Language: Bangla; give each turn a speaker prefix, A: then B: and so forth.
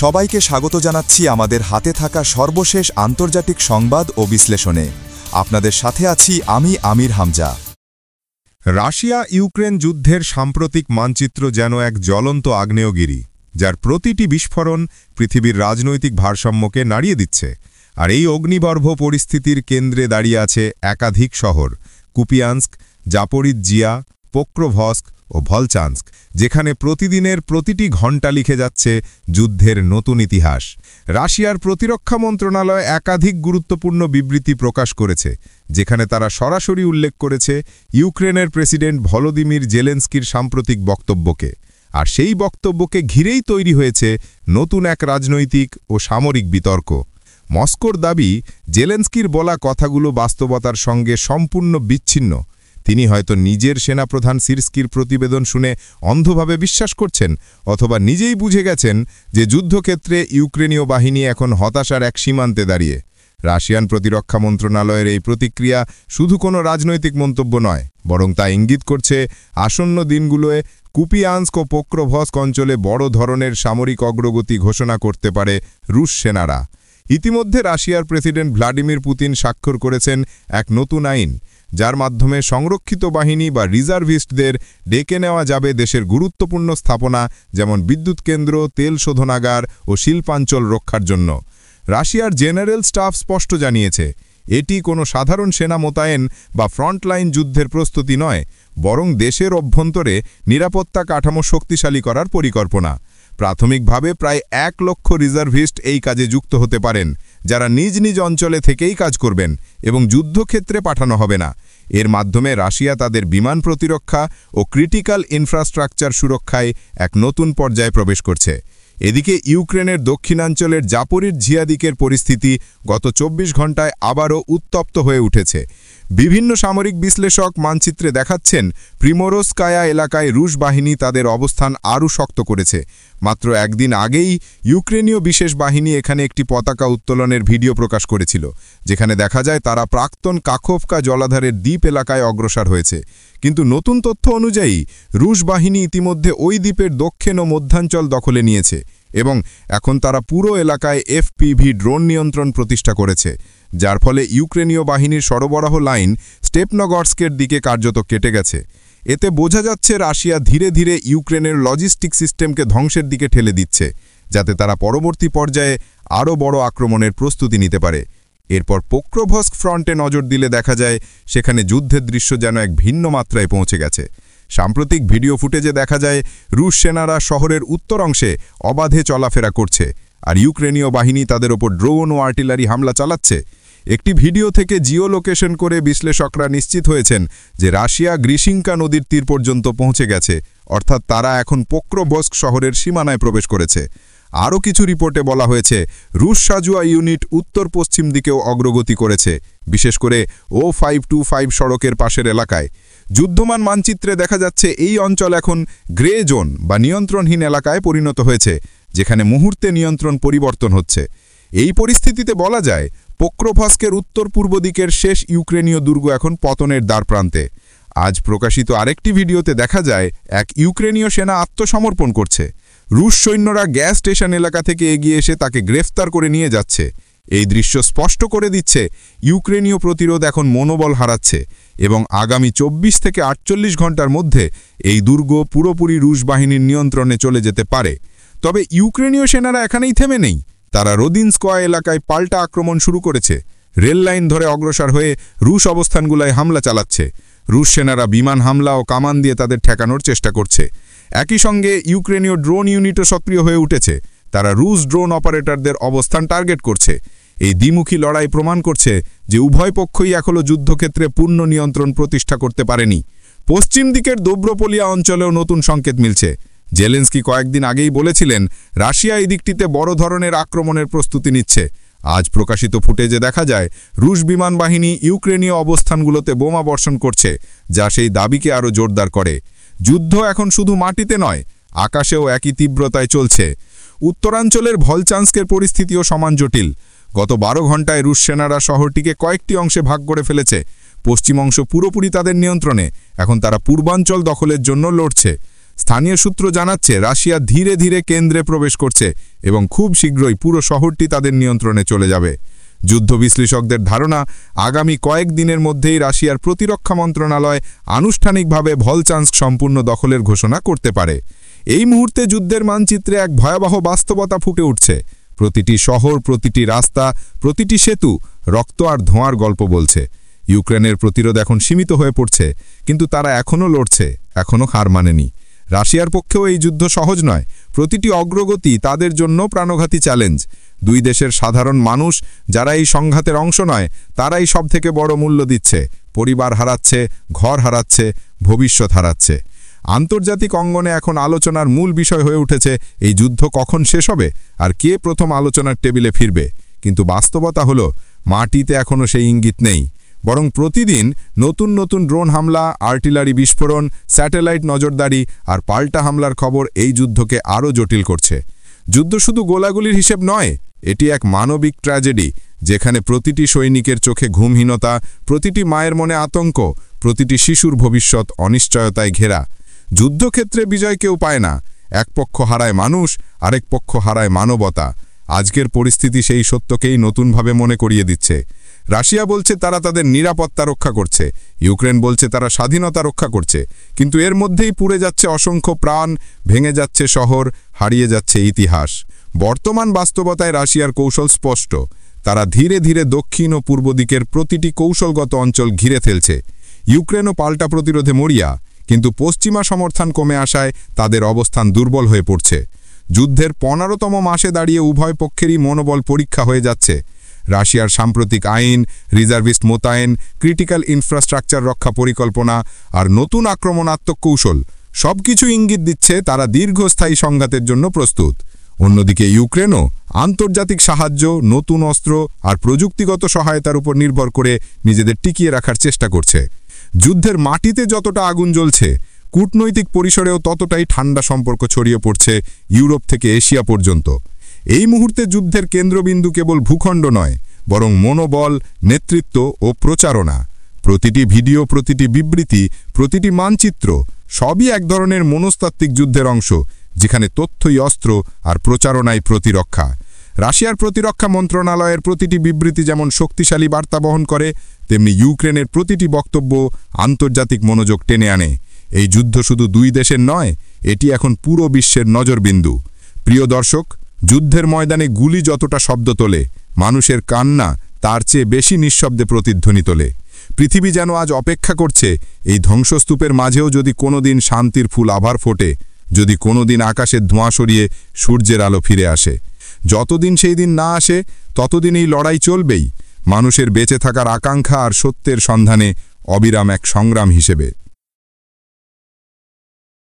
A: সবাইকে স্বাগত জানাচ্ছি আমাদের হাতে থাকা সর্বশেষ আন্তর্জাতিক সংবাদ ও বিশ্লেষণে। আপনাদের সাথে আছি আমি আমির হামজা।
B: রাশিয়া ইউক্রেন যুদ্ধের সাম্প্রতিক মানচিত্র যেন এক জ্বলন্ত আগ্নেয়গিরি, যার প্রতিটি বিস্ফোরণ পৃথিবীর রাজনৈতিক ভারসাম্যকে নাড়িয়ে দিচ্ছে। আর এই অগ্নিগর্ভ পরিস্থিতির কেন্দ্রে দাঁড়িয়ে আছে একাধিক শহর, কুপিয়ানস্ক, জাপোরিজ্জিয়া, পোক্রোভস্ক ও ভলচান্স্ক, যেখানে প্রতিদিনের প্রতিটি ঘণ্টা লিখে যাচ্ছে যুদ্ধের নতুন ইতিহাস। রাশিয়ার প্রতিরক্ষা মন্ত্রণালয় একাধিক গুরুত্বপূর্ণ বিবৃতি প্রকাশ করেছে, যেখানে তারা সরাসরি উল্লেখ করেছে ইউক্রেনের প্রেসিডেন্ট ভলোদিমির জেলেনস্কির সাম্প্রতিক বক্তব্যকে। আর সেই বক্তব্যকে ঘিরেই তৈরি হয়েছে নতুন এক রাজনৈতিক ও সামরিক বিতর্ক। মস্কোর দাবি, জেলেনস্কির বলা কথাগুলো বাস্তবতার সঙ্গে সম্পূর্ণ বিচ্ছিন্ন। তিনি হয়তো নিজের সেনাপ্রধান সিরস্কির প্রতিবেদন শুনে অন্ধভাবে বিশ্বাস করছেন, অথবা নিজেই বুঝে গেছেন যে যুদ্ধক্ষেত্রে ইউক্রেনীয় বাহিনী এখন হতাশার এক সীমান্তে দাঁড়িয়ে। রাশিয়ান প্রতিরক্ষা মন্ত্রণালয়ের এই প্রতিক্রিয়া শুধু কোনো রাজনৈতিক মন্তব্য নয়, বরং তা ইঙ্গিত করছে আসন্ন দিনগুলোয় কুপিয়ানস্ক ও পোক্রোভস্ক অঞ্চলে বড় ধরনের সামরিক অগ্রগতি ঘোষণা করতে পারে রুশ সেনারা। ইতিমধ্যে রাশিয়ার প্রেসিডেন্ট ভ্লাদিমির পুতিন স্বাক্ষর করেছেন এক নতুন আইন, যার মাধ্যমে সংরক্ষিত বাহিনী বা রিজার্ভিস্টদের ডেকে নেওয়া যাবে দেশের গুরুত্বপূর্ণ স্থাপনা যেমন বিদ্যুৎ কেন্দ্র, তেল শোধনাগার ও শিল্পাঞ্চল রক্ষার জন্য। রাশিয়ার জেনারেল স্টাফ স্পষ্ট জানিয়েছে, এটি কোনো সাধারণ সেনা মোতায়েন বা ফ্রন্টলাইন যুদ্ধের প্রস্তুতি নয়, বরং দেশের অভ্যন্তরে নিরাপত্তা কাঠামো শক্তিশালী করার পরিকল্পনা। প্রাথমিকভাবে প্রায় 1 লক্ষ রিজার্ভিস্ট এই কাজে যুক্ত হতে পারেন, যারা নিজ নিজ অঞ্চলে থেকেই কাজ করবেন এবং যুদ্ধক্ষেত্রে পাঠানো হবে না। এর মাধ্যমে রাশিয়া তাদের বিমান প্রতিরক্ষা ও ক্রিটিক্যাল ইনফ্রাস্ট্রাকচার সুরক্ষায় এক নতুন পর্যায়ে প্রবেশ করছে। এদিকে ইউক্রেনের দক্ষিণাঞ্চলের জাপোরিজ্জিয়া দিকের পরিস্থিতি গত 24 ঘণ্টায় আবারও উত্তপ্ত হয়ে উঠেছে। বিভিন্ন সামরিক বিশ্লেষক মানচিত্রে দেখাচ্ছেন প্রিমোরস্কায়া এলাকায় রুশ বাহিনী তাদের অবস্থান আরও শক্ত করেছে। মাত্র একদিন আগেই ইউক্রেনীয় বিশেষ বাহিনী এখানে একটি পতাকা উত্তোলনের ভিডিও প্রকাশ করেছিল, যেখানে দেখা যায় তারা প্রাক্তন কাখোভকা জলাধারের দ্বীপ এলাকায় অগ্রসর হয়েছে। কিন্তু নতুন তথ্য অনুযায়ী রুশ বাহিনী ইতিমধ্যে ওই দ্বীপের দক্ষিণ ও মধ্যাঞ্চল দখলে নিয়েছে এবং এখন তারা পুরো এলাকায় এফপিভি ড্রোন নিয়ন্ত্রণ প্রতিষ্ঠা করেছে, যার ফলে ইউক্রেনীয় বাহিনীর সরবরাহ লাইন স্টেপনগর্স্কের দিকে কার্যত কেটে গেছে। এতে বোঝা যাচ্ছে রাশিয়া ধীরে ধীরে ইউক্রেনের লজিস্টিক সিস্টেমকে ধ্বংসের দিকে ঠেলে দিচ্ছে, যাতে তারা পরবর্তী পর্যায়ে আরও বড় আক্রমণের প্রস্তুতি নিতে পারে। এরপর পোক্রোভস্ক ফ্রন্টে নজর দিলে দেখা যায় সেখানে যুদ্ধের দৃশ্য যেন এক ভিন্ন মাত্রায় পৌঁছে গেছে। সাম্প্রতিক ভিডিও ফুটেজে দেখা যায় রুশ সেনারা শহরের উত্তর অংশে অবাধে চলাফেরা করছে, আর ইউক্রেনীয় বাহিনী তাদের ওপর ড্রোন ও আর্টিলারি হামলা চালাচ্ছে। একটি ভিডিও থেকে জিও লোকেশন করে বিশ্লেষকরা নিশ্চিত হয়েছেন যে রাশিয়া গ্রিসিঙ্কা নদীর তীর পর্যন্ত পৌঁছে গেছে, অর্থাৎ তারা এখন পোক্রোভস্ক শহরের সীমানায় প্রবেশ করেছে। আরও কিছু রিপোর্টে বলা হয়েছে রুশ সাজুয়া ইউনিট উত্তর পশ্চিম দিকেও অগ্রগতি করেছে, বিশেষ করে O525 সড়কের পাশের এলাকায়। যুদ্ধমান মানচিত্রে দেখা যাচ্ছে এই অঞ্চল এখন গ্রে জোন বা নিয়ন্ত্রণহীন এলাকায় পরিণত হয়েছে, যেখানে মুহূর্তে নিয়ন্ত্রণ পরিবর্তন হচ্ছে। এই পরিস্থিতিতে বলা যায় পোক্রোভস্কের উত্তর পূর্ব দিকের শেষ ইউক্রেনীয় দুর্গ এখন পতনের দ্বারপ্রান্তে। আজ প্রকাশিত আরেকটি ভিডিওতে দেখা যায় এক ইউক্রেনীয় সেনা আত্মসমর্পণ করছে। রুশ সৈন্যরা গ্যাস স্টেশন এলাকা থেকে এগিয়ে এসে তাকে গ্রেফতার করে নিয়ে যাচ্ছে। এই দৃশ্য স্পষ্ট করে দিচ্ছে ইউক্রেনীয় প্রতিরোধ এখন মনোবল হারাচ্ছে এবং আগামী 24 থেকে 48 ঘণ্টার মধ্যে এই দুর্গ পুরোপুরি রুশ বাহিনীর নিয়ন্ত্রণে চলে যেতে পারে। তবে ইউক্রেনীয় সেনারা এখানেই থেমে নেই। তারা রোদিনস্কয়া এলাকায় পাল্টা আক্রমণ শুরু করেছে। রেল লাইন ধরে অগ্রসর হয়ে রুশ অবস্থানগুলোয় হামলা চালাচ্ছে। রুশ সেনারা বিমান হামলা ও কামান দিয়ে তাদের ঠেকানোর চেষ্টা করছে। একই সঙ্গে ইউক্রেনীয় ড্রোন ইউনিটও সক্রিয় হয়ে উঠেছে। তারা রুশ ড্রোন অপারেটরদের অবস্থান টার্গেট করছে। এই দ্বিমুখী লড়াই প্রমাণ করছে যে উভয় পক্ষই এখনো যুদ্ধক্ষেত্রে পূর্ণ নিয়ন্ত্রণ প্রতিষ্ঠা করতে পারেনি। পশ্চিম দিকের দোব্রোপোলিয়া অঞ্চলেও নতুন সংকেত মিলছে। জেলেনস্কি কয়েকদিন আগেই বলেছিলেন রাশিয়া এই দিকটিতে বড় ধরনের আক্রমণের প্রস্তুতি নিচ্ছে। আজ প্রকাশিত ফুটেজে দেখা যায় রুশ বিমান বাহিনী ইউক্রেনীয় অবস্থানগুলোতে বোমা বর্ষণ করছে, যা সেই দাবিকে আরও জোরদার করে। যুদ্ধ এখন শুধু মাটিতে নয়, আকাশেও একই তীব্রতায় চলছে। উত্তরাঞ্চলের ভলচান্স্কের পরিস্থিতিও সমান জটিল। গত 12 ঘণ্টায় রুশ সেনারা শহরটিকে কয়েকটি অংশে ভাগ করে ফেলেছে। পশ্চিম অংশ পুরোপুরি তাদের নিয়ন্ত্রণে। এখন তারা পূর্বাঞ্চল দখলের জন্য লড়ছে। স্থানীয় সূত্র জানাচ্ছে রাশিয়া ধীরে ধীরে কেন্দ্রে প্রবেশ করছে এবং খুব শীঘ্রই পুরো শহরটি তাদের নিয়ন্ত্রণে চলে যাবে। যুদ্ধ বিশ্লেষকদের ধারণা, আগামী কয়েক দিনের মধ্যেই রাশিয়ার প্রতিরক্ষা মন্ত্রণালয় আনুষ্ঠানিকভাবে ভলচান্স্ক সম্পূর্ণ দখলের ঘোষণা করতে পারে। এই মুহূর্তে যুদ্ধের মানচিত্রে এক ভয়াবহ বাস্তবতা ফুটে উঠছে। প্রতিটি শহর, প্রতিটি রাস্তা, প্রতিটি সেতু রক্ত আর ধোঁয়ার গল্প বলছে। ইউক্রেনের প্রতিরোধ এখন সীমিত হয়ে পড়ছে, কিন্তু তারা এখনও লড়ছে, এখনও হার মানেনি। রাশিয়ার পক্ষেও এই যুদ্ধ সহজ নয়। প্রতিটি অগ্রগতি তাদের জন্য প্রাণঘাতী চ্যালেঞ্জ। দুই দেশের সাধারণ মানুষ যারা এই সংঘাতের অংশ নয়, তারাই সবথেকে বড় মূল্য দিচ্ছে। পরিবার হারাচ্ছে, ঘর হারাচ্ছে, ভবিষ্যৎ হারাচ্ছে। আন্তর্জাতিক অঙ্গনে এখন আলোচনার মূল বিষয় হয়ে উঠেছে এই যুদ্ধ কখন শেষ হবে আর কে প্রথম আলোচনার টেবিলে ফিরবে। কিন্তু বাস্তবতা হলো, মাটিতে এখনও সেই ইঙ্গিত নেই। বরং প্রতিদিন নতুন নতুন ড্রোন হামলা, আর্টিলারি বিস্ফোরণ, স্যাটেলাইট নজরদারি আর পাল্টা হামলার খবর এই যুদ্ধকে আরও জটিল করছে। যুদ্ধ শুধু গোলাগুলির হিসেব নয়, এটি এক মানবিক ট্র্যাজেডি, যেখানে প্রতিটি সৈনিকের চোখে ঘুমহীনতা, প্রতিটি মায়ের মনে আতঙ্ক, প্রতিটি শিশুর ভবিষ্যৎ অনিশ্চয়তায় ঘেরা। যুদ্ধক্ষেত্রে বিজয় কেউ পায় না। এক পক্ষ হারায় মানুষ, আরেক পক্ষ হারায় মানবতা। আজকের পরিস্থিতি সেই সত্যকেই নতুনভাবে মনে করিয়ে দিচ্ছে। রাশিয়া বলছে তারা তাদের নিরাপত্তা রক্ষা করছে, ইউক্রেন বলছে তারা স্বাধীনতা রক্ষা করছে, কিন্তু এর মধ্যেই পুড়ে যাচ্ছে অসংখ্য প্রাণ, ভেঙে যাচ্ছে শহর, হারিয়ে যাচ্ছে ইতিহাস। বর্তমান বাস্তবতায় রাশিয়ার কৌশল স্পষ্ট। তারা ধীরে ধীরে দক্ষিণ ও পূর্ব দিকের প্রতিটি কৌশলগত অঞ্চল ঘিরে ফেলছে। ইউক্রেনও পাল্টা প্রতিরোধে মরিয়া, কিন্তু পশ্চিমা সমর্থন কমে আসায় তাদের অবস্থান দুর্বল হয়ে পড়ছে। যুদ্ধের 15তম মাসে দাঁড়িয়ে উভয় পক্ষেরই মনোবল পরীক্ষা হয়ে যাচ্ছে। রাশিয়ার সাম্প্রতিক আইন, রিজার্ভিস্ট মোতায়েন, ক্রিটিক্যাল ইনফ্রাস্ট্রাকচার রক্ষা পরিকল্পনা আর নতুন আক্রমণাত্মক কৌশল সবকিছু ইঙ্গিত দিচ্ছে তারা দীর্ঘস্থায়ী সংঘাতের জন্য প্রস্তুত। অন্যদিকে ইউক্রেনও আন্তর্জাতিক সাহায্য, নতুন অস্ত্র আর প্রযুক্তিগত সহায়তার উপর নির্ভর করে নিজেদের টিকিয়ে রাখার চেষ্টা করছে। যুদ্ধের মাটিতে যতটা আগুন জ্বলছে, কূটনৈতিক পরিসরেও ততটাই ঠান্ডা সম্পর্ক ছড়িয়ে পড়ছে ইউরোপ থেকে এশিয়া পর্যন্ত। এই মুহূর্তে যুদ্ধের কেন্দ্রবিন্দু কেবল ভূখণ্ড নয়, বরং মনোবল, নেতৃত্ব ও প্রচারণা। প্রতিটি ভিডিও, প্রতিটি বিবৃতি, প্রতিটি মানচিত্র সবই এক ধরনের মনস্তাত্ত্বিক যুদ্ধের অংশ, যেখানে তথ্যই অস্ত্র আর প্রচারণাই প্রতিরক্ষা। রাশিয়ার প্রতিরক্ষা মন্ত্রণালয়ের প্রতিটি বিবৃতি যেমন শক্তিশালী বার্তা বহন করে, তেমনি ইউক্রেনের প্রতিটি বক্তব্য আন্তর্জাতিক মনোযোগ টেনে আনে। এই যুদ্ধ শুধু দুই দেশের নয়, এটি এখন পুরো বিশ্বের নজরবিন্দু। প্রিয় দর্শক, যুদ্ধের ময়দানে গুলি যতটা শব্দ তোলে, মানুষের কান্না তার চেয়ে বেশি নিঃশব্দে প্রতিধ্বনি তোলে। পৃথিবী যেন আজ অপেক্ষা করছে এই ধ্বংসস্তূপের মাঝেও যদি কোনোদিন শান্তির ফুল আবার ফোটে, যদি কোনোদিন আকাশের ধোঁয়া সরিয়ে সূর্যের আলো ফিরে আসে। যতদিন সেই দিন না আসে, ততদিন এই লড়াই চলবেই, মানুষের বেঁচে থাকার আকাঙ্ক্ষা আর সত্যের সন্ধানে অবিরাম এক সংগ্রাম হিসেবে।